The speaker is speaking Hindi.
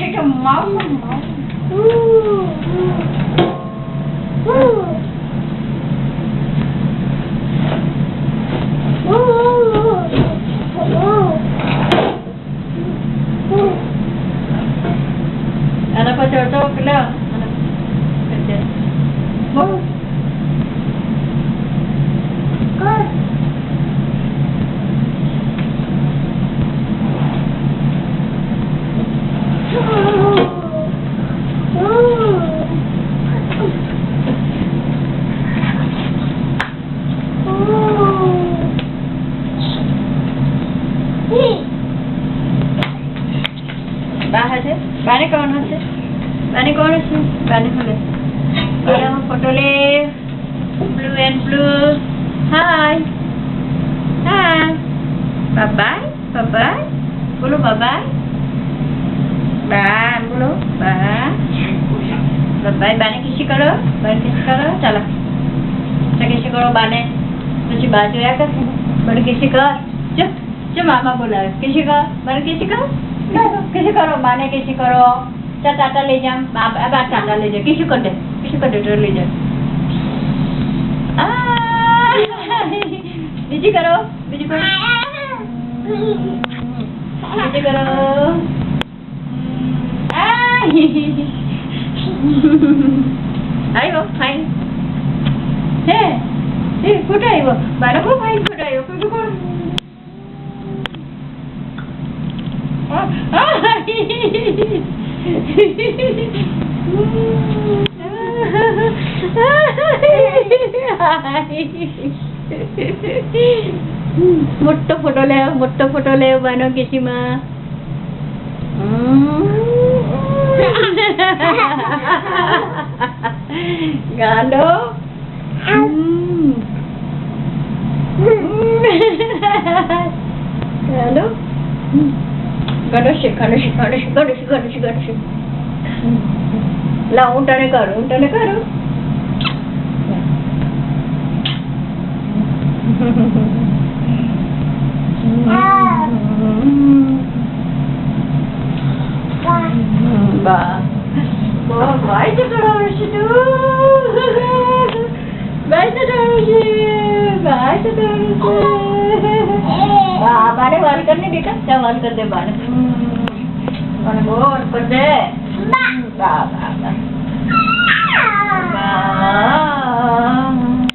It's a mouse. Anak pa cocok lang. Anak kerja. बाहर से बाने कौन है बाने कौन है बाने खोले और हम फोटो ले blue and blue hi hi bye bye bye बोलो बाय बाय बाय बोलो बाय बाय बाने किसी करो चलो तो किसी करो बाने तुझी बाजू या कर बड़े किसी कर चुप मामा बोला किसी का बड़े किसी करो माने किसी करो टाटा ले जा अब टाटा ले जा किसी कर दे तो ले जा बीजी करो आयो फाइन हे कुठे आहे वो बाळा खूप फाइन कुठे आहे कुठे कोण मोठो फोटो ले बानो किसी माँ गालो गालो गणेश ला ऊँटने करो बाने वाल करने देखा क्या वाल कर दे बाने बोल कर दे बा